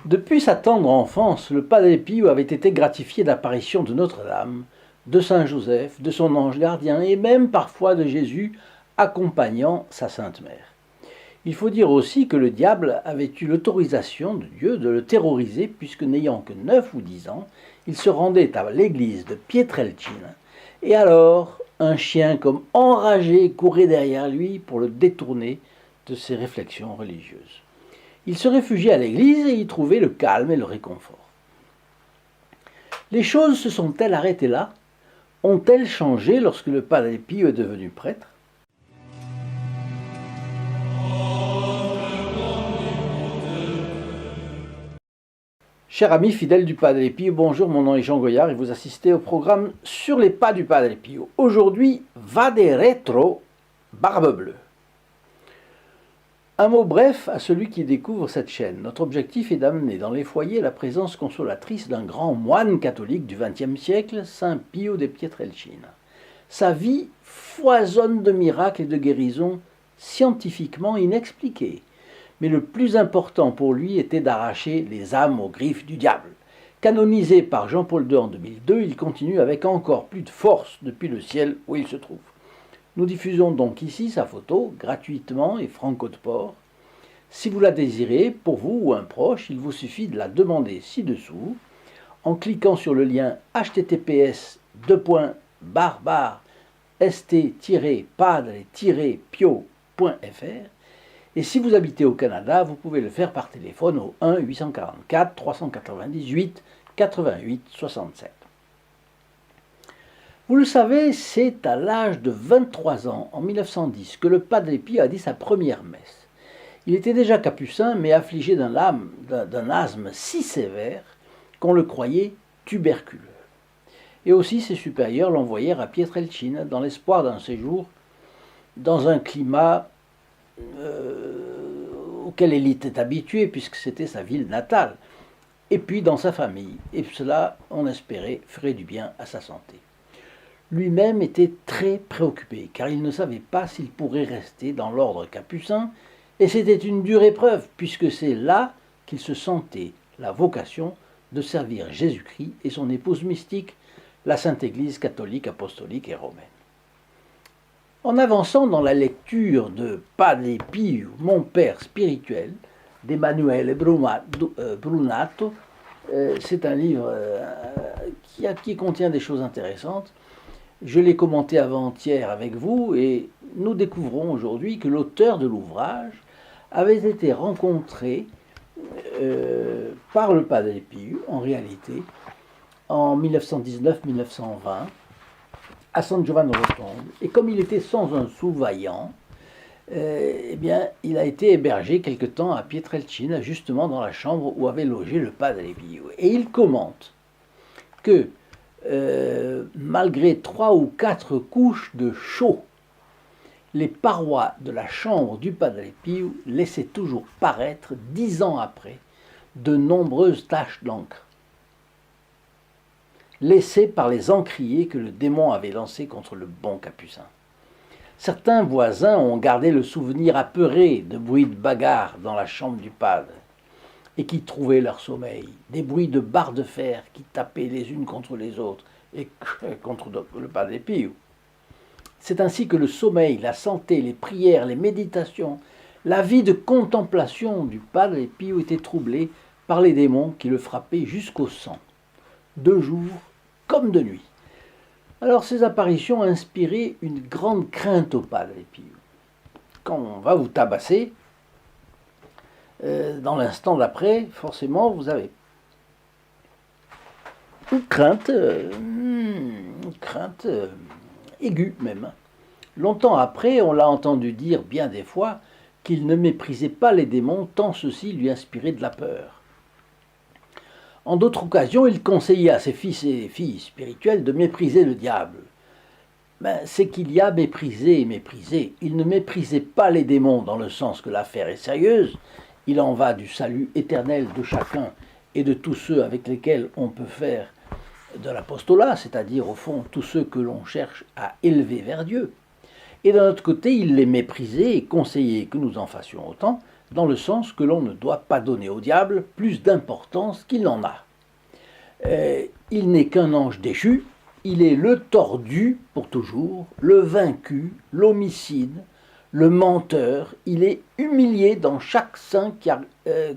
Depuis sa tendre enfance, le Padre Pio avait été gratifié d'apparitions de Notre-Dame, de Saint Joseph, de son ange gardien et même parfois de Jésus accompagnant sa Sainte Mère. Il faut dire aussi que le diable avait eu l'autorisation de Dieu de le terroriser puisque n'ayant que 9 ou 10 ans, il se rendait à l'église de Pietrelcina et alors un chien comme enragé courait derrière lui pour le détourner de ses réflexions religieuses. Il se réfugiait à l'église et y trouvait le calme et le réconfort. Les choses se sont-elles arrêtées là? Ont-elles changé lorsque le Padre Pio est devenu prêtre? Chers amis fidèles du Padre Pio, bonjour, mon nom est Jean Goyard et vous assistez au programme Sur les pas du Padre Pio. Aujourd'hui, Vade Retro, Barbe Bleue. Un mot bref à celui qui découvre cette chaîne. Notre objectif est d'amener dans les foyers la présence consolatrice d'un grand moine catholique du XXe siècle, Saint Pio de Pietrelcina. Sa vie foisonne de miracles et de guérisons scientifiquement inexpliqués. Mais le plus important pour lui était d'arracher les âmes aux griffes du diable. Canonisé par Jean-Paul II en 2002, il continue avec encore plus de force depuis le ciel où il se trouve. Nous diffusons donc ici sa photo, gratuitement et franco de port. Si vous la désirez, pour vous ou un proche, il vous suffit de la demander ci-dessous, en cliquant sur le lien https://st-padre-pio.fr. Et si vous habitez au Canada, vous pouvez le faire par téléphone au 1 844 398 88 67. Vous le savez, c'est à l'âge de 23 ans, en 1910, que le Padre Pio a dit sa première messe. Il était déjà capucin, mais affligé d'un asthme si sévère qu'on le croyait tuberculeux. Et aussi ses supérieurs l'envoyèrent à Pietrelcina dans l'espoir d'un séjour dans un climat auquel il était habitué, puisque c'était sa ville natale, et puis dans sa famille. Et cela, on espérait, ferait du bien à sa santé. Lui-même était très préoccupé, car il ne savait pas s'il pourrait rester dans l'ordre capucin, et c'était une dure épreuve, puisque c'est là qu'il se sentait la vocation de servir Jésus-Christ et son épouse mystique, la Sainte Église catholique, apostolique et romaine. En avançant dans la lecture de Padre Pio, mon père spirituel, d'Emanuele Brunato, c'est un livre qui contient des choses intéressantes. Je l'ai commenté avant-hier avec vous et nous découvrons aujourd'hui que l'auteur de l'ouvrage avait été rencontré par le Padre Pio, en réalité, en 1919-1920, à San Giovanni Rotondo. Et comme il était sans un sou vaillant, eh bien, il a été hébergé quelque temps à Pietrelcina, justement dans la chambre où avait logé le Padre Pio. Et il commente que malgré 3 ou 4 couches de chaux, les parois de la chambre du Padre Pio laissaient toujours paraître, 10 ans après, de nombreuses taches d'encre, laissées par les encriers que le démon avait lancés contre le bon capucin. Certains voisins ont gardé le souvenir apeuré de bruits de bagarre dans la chambre du Padre, et qui trouvaient leur sommeil, des bruits de barres de fer qui tapaient les unes contre les autres et contre le Padre Pio. C'est ainsi que le sommeil, la santé, les prières, les méditations, la vie de contemplation du Padre Pio étaient troublés par les démons qui le frappaient jusqu'au sang, de jour comme de nuit. Alors ces apparitions ont inspiré une grande crainte au Padre Pio. Quand on va vous tabasser, dans l'instant d'après, forcément, vous avez une crainte aiguë même. Longtemps après, on l'a entendu dire bien des fois qu'il ne méprisait pas les démons tant ceux-ci lui inspiraient de la peur. En d'autres occasions, il conseillait à ses fils et filles spirituels de mépriser le diable. Ben, c'est qu'il y a méprisé et méprisé. Il ne méprisait pas les démons dans le sens que l'affaire est sérieuse. Il en va du salut éternel de chacun et de tous ceux avec lesquels on peut faire de l'apostolat, c'est-à-dire au fond tous ceux que l'on cherche à élever vers Dieu. Et d'un autre côté, il les méprisait et conseillait que nous en fassions autant, dans le sens que l'on ne doit pas donner au diable plus d'importance qu'il n'en a. Il n'est qu'un ange déchu, il est le tordu pour toujours, le vaincu, l'homicide, le menteur, il est humilié dans chaque sein qui a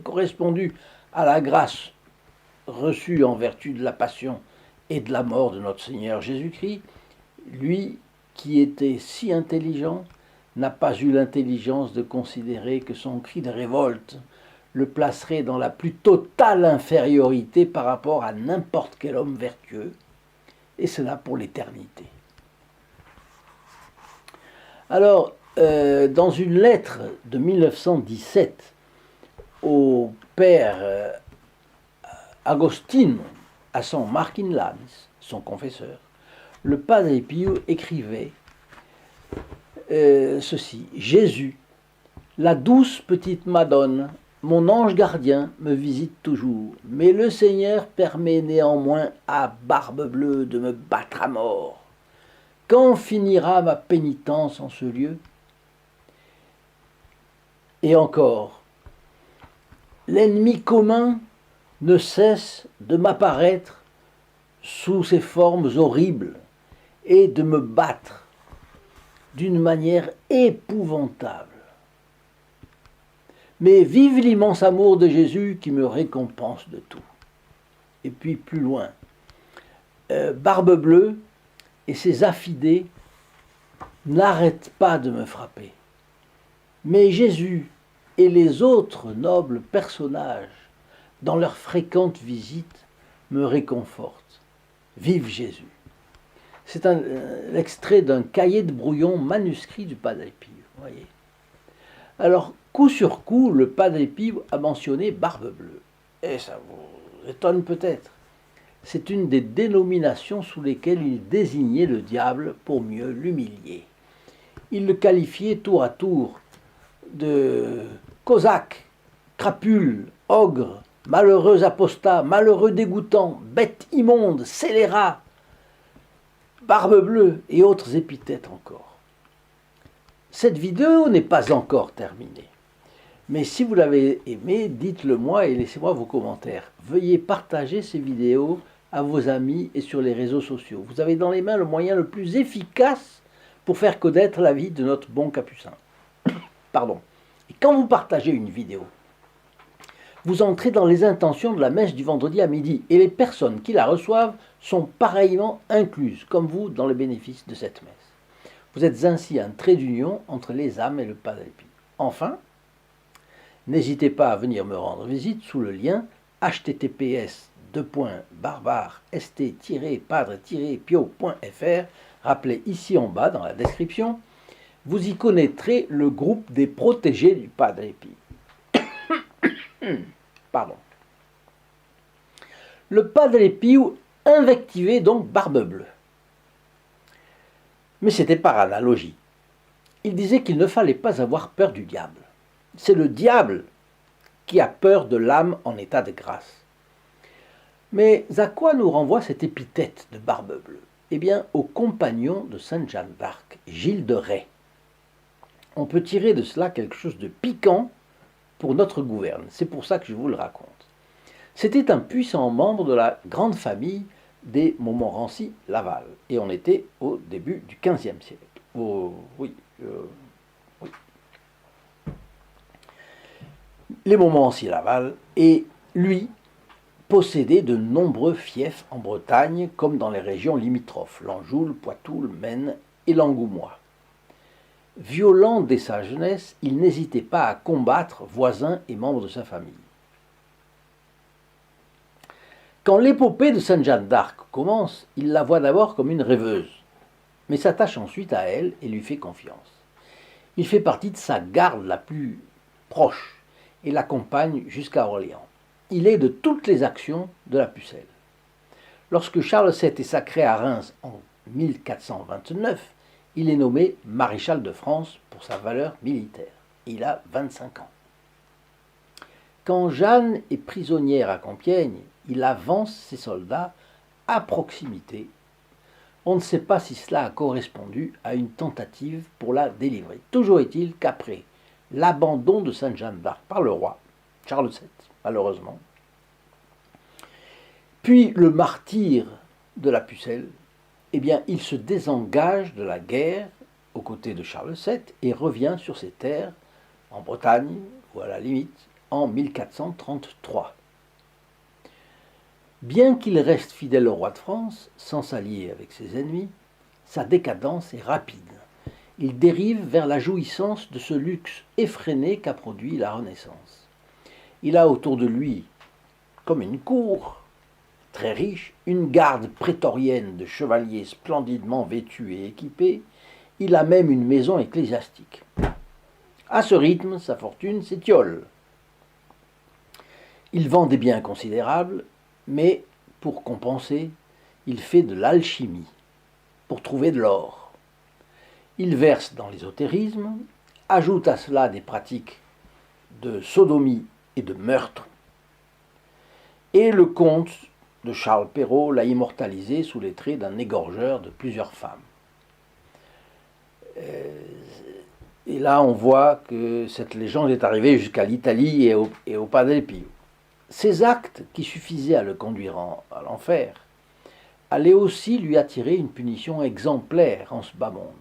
correspondu à la grâce reçue en vertu de la passion et de la mort de notre Seigneur Jésus-Christ. Lui qui était si intelligent n'a pas eu l'intelligence de considérer que son cri de révolte le placerait dans la plus totale infériorité par rapport à n'importe quel homme vertueux, et cela pour l'éternité. Alors, dans une lettre de 1917 au père Agostino à San Martin-Lanes, son confesseur, le Padre Pio écrivait ceci: Jésus, la douce petite Madone, mon ange gardien, me visite toujours, mais le Seigneur permet néanmoins à Barbe-Bleue de me battre à mort. Quand finira ma pénitence en ce lieu? Et encore, l'ennemi commun ne cesse de m'apparaître sous ces formes horribles et de me battre d'une manière épouvantable. Mais vive l'immense amour de Jésus qui me récompense de tout. Et puis plus loin, Barbe-Bleue et ses affidés n'arrêtent pas de me frapper. Mais Jésus et les autres nobles personnages, dans leurs fréquentes visites, me réconfortent. Vive Jésus! C'est l'extrait d'un cahier de brouillon manuscrit du Padre Pio. Voyez. Alors, coup sur coup, le Padre Pio a mentionné Barbe-Bleue. Et ça vous étonne peut-être. C'est une des dénominations sous lesquelles il désignait le diable pour mieux l'humilier. Il le qualifiait tour à tour de cosaque, crapule, ogre, malheureux apostat, malheureux dégoûtant, bête immonde, scélérat, Barbe-Bleue et autres épithètes encore. Cette vidéo n'est pas encore terminée. Mais si vous l'avez aimée, dites-le moi et laissez-moi vos commentaires. Veuillez partager ces vidéos à vos amis et sur les réseaux sociaux. Vous avez dans les mains le moyen le plus efficace pour faire connaître la vie de notre bon Capucin. Pardon. Et quand vous partagez une vidéo, vous entrez dans les intentions de la messe du vendredi à midi et les personnes qui la reçoivent sont pareillement incluses, comme vous, dans le bénéfice de cette messe. Vous êtes ainsi un trait d'union entre les âmes et le Padre Pio. Enfin, n'hésitez pas à venir me rendre visite sous le lien https://st-padre-pio.fr, rappelé ici en bas dans la description. Vous y connaîtrez le groupe des protégés du Padre Pio. Pardon. Le Padre Pio invectivait donc Barbe-Bleue. Mais c'était par analogie. Il disait qu'il ne fallait pas avoir peur du diable. C'est le diable qui a peur de l'âme en état de grâce. Mais à quoi nous renvoie cette épithète de Barbe-Bleue? Eh bien, au compagnon de Sainte Jeanne d'Arc, Gilles de Rais. On peut tirer de cela quelque chose de piquant pour notre gouverne. C'est pour ça que je vous le raconte. C'était un puissant membre de la grande famille des Montmorency-Laval. Et on était au début du XVe siècle. Oui. Les Montmorency-Laval, et lui possédait de nombreux fiefs en Bretagne, comme dans les régions limitrophes, l'Anjou, le Poitou, le Maine et l'Angoumois. Violent dès sa jeunesse, il n'hésitait pas à combattre voisins et membres de sa famille. Quand l'épopée de Sainte Jeanne d'Arc commence, il la voit d'abord comme une rêveuse, mais s'attache ensuite à elle et lui fait confiance. Il fait partie de sa garde la plus proche et l'accompagne jusqu'à Orléans. Il est de toutes les actions de la pucelle. Lorsque Charles VII est sacré à Reims en 1429, il est nommé maréchal de France pour sa valeur militaire. Il a 25 ans. Quand Jeanne est prisonnière à Compiègne, il avance ses soldats à proximité On ne sait pas si cela a correspondu à une tentative pour la délivrer. Toujours est-il qu'après l'abandon de Sainte Jeanne d'Arc par le roi, Charles VII, malheureusement, puis le martyre de la Pucelle, eh bien, il se désengage de la guerre aux côtés de Charles VII et revient sur ses terres en Bretagne, ou à la limite, en 1433. Bien qu'il reste fidèle au roi de France, sans s'allier avec ses ennemis, sa décadence est rapide. Il dérive vers la jouissance de ce luxe effréné qu'a produit la Renaissance. Il a autour de lui, comme une cour très riche, une garde prétorienne de chevaliers splendidement vêtus et équipés. Il a même une maison ecclésiastique. À ce rythme, sa fortune s'étiole. Il vend des biens considérables, mais pour compenser, il fait de l'alchimie, pour trouver de l'or. Il verse dans l'ésotérisme, ajoute à cela des pratiques de sodomie et de meurtre, et le comte de Charles Perrault l'a immortalisé sous les traits d'un égorgeur de plusieurs femmes. Et là, on voit que cette légende est arrivée jusqu'à l'Italie et au Padre Pio. Ces actes, qui suffisaient à le conduire à l'enfer, allaient aussi lui attirer une punition exemplaire en ce bas monde.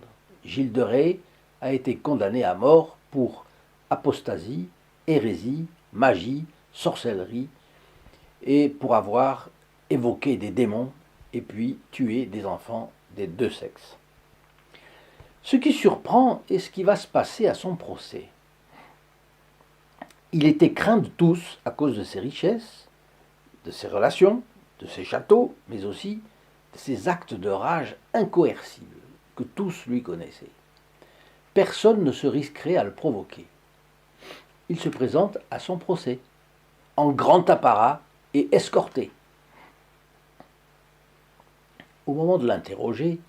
Gilles de Rais a été condamné à mort pour apostasie, hérésie, magie, sorcellerie, et pour avoir évoqué des démons et puis tué des enfants des deux sexes. Ce qui surprend est ce qui va se passer à son procès. Il était craint de tous à cause de ses richesses, de ses relations, de ses châteaux, mais aussi de ses actes de rage incoercibles que tous lui connaissaient. Personne ne se risquerait à le provoquer. Il se présente à son procès, en grand apparat et escorté. Au moment de l'interroger,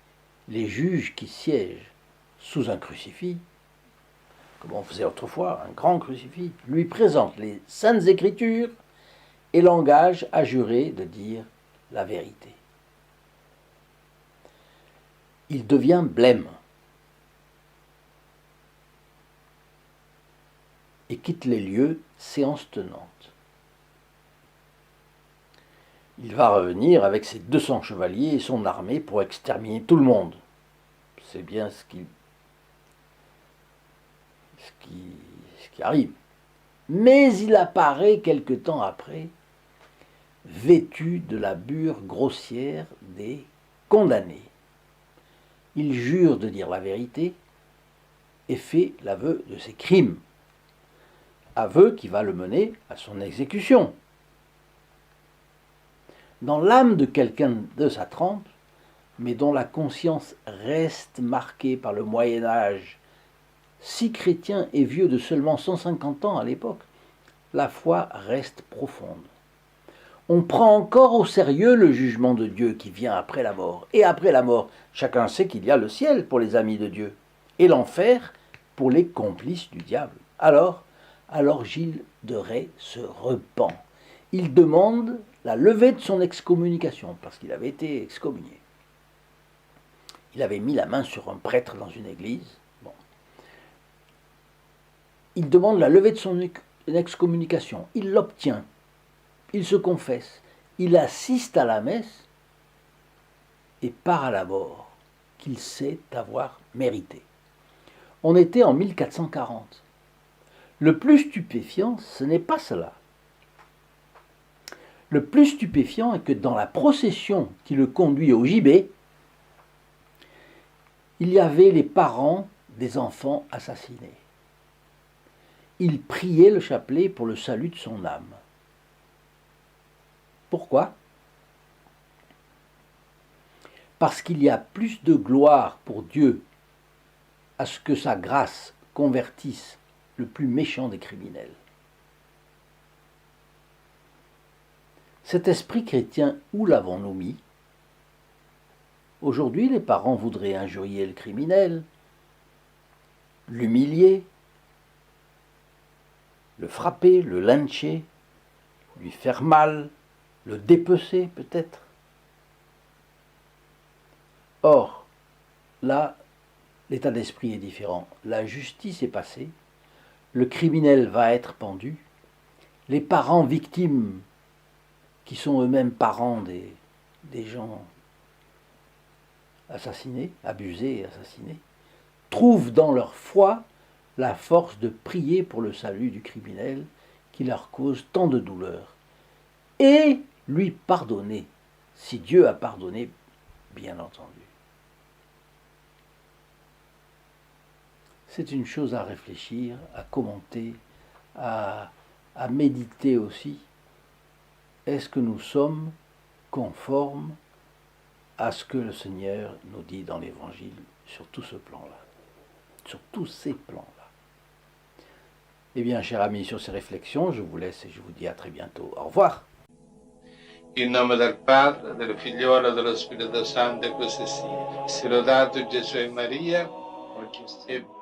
les juges qui siègent sous un crucifix, comme on faisait autrefois, un grand crucifix, lui présentent les Saintes Écritures et l'engagent à jurer de dire la vérité. Il devient blême et quitte les lieux, séance tenante. Il va revenir avec ses 200 chevaliers et son armée pour exterminer tout le monde. C'est bien ce qui arrive. Mais il apparaît quelque temps après, vêtu de la bure grossière des condamnés. Il jure de dire la vérité et fait l'aveu de ses crimes. Aveu qui va le mener à son exécution. Dans l'âme de quelqu'un de sa trempe, mais dont la conscience reste marquée par le Moyen-Âge, si chrétien et vieux de seulement 150 ans à l'époque, la foi reste profonde. On prend encore au sérieux le jugement de Dieu qui vient après la mort. Et après la mort, chacun sait qu'il y a le ciel pour les amis de Dieu et l'enfer pour les complices du diable. Alors Gilles de Rais se repent. Il demande la levée de son excommunication, parce qu'il avait été excommunié. Il avait mis la main sur un prêtre dans une église. Bon. Il demande la levée de son excommunication. Il l'obtient. Il se confesse. Il assiste à la messe et part à la mort, qu'il sait avoir méritée. On était en 1440. Le plus stupéfiant, ce n'est pas cela. Le plus stupéfiant est que dans la procession qui le conduit au gibet, il y avait les parents des enfants assassinés. Il priait le chapelet pour le salut de son âme. Pourquoi ? Parce qu'il y a plus de gloire pour Dieu à ce que sa grâce convertisse le plus méchant des criminels. Cet esprit chrétien, où l'avons-nous mis ? Aujourd'hui, les parents voudraient injurier le criminel, l'humilier, le frapper, le lyncher, lui faire mal, le dépecer peut-être. Or, là, l'état d'esprit est différent. La justice est passée, le criminel va être pendu, les parents victimes, qui sont eux-mêmes parents des gens assassinés, abusés et assassinés, trouvent dans leur foi la force de prier pour le salut du criminel qui leur cause tant de douleur et lui pardonner, si Dieu a pardonné, bien entendu. C'est une chose à réfléchir, à commenter, à méditer aussi. Est-ce que nous sommes conformes à ce que le Seigneur nous dit dans l'Évangile sur tout ce plan-là, sur tous ces plans-là? Eh bien, chers amis, sur ces réflexions, je vous laisse et je vous dis à très bientôt. Au revoir. In nome del Padre, del Figliolo e dello Spirito Santo, e così sia. Sia lodato Gesù e Maria, oggi e sempre.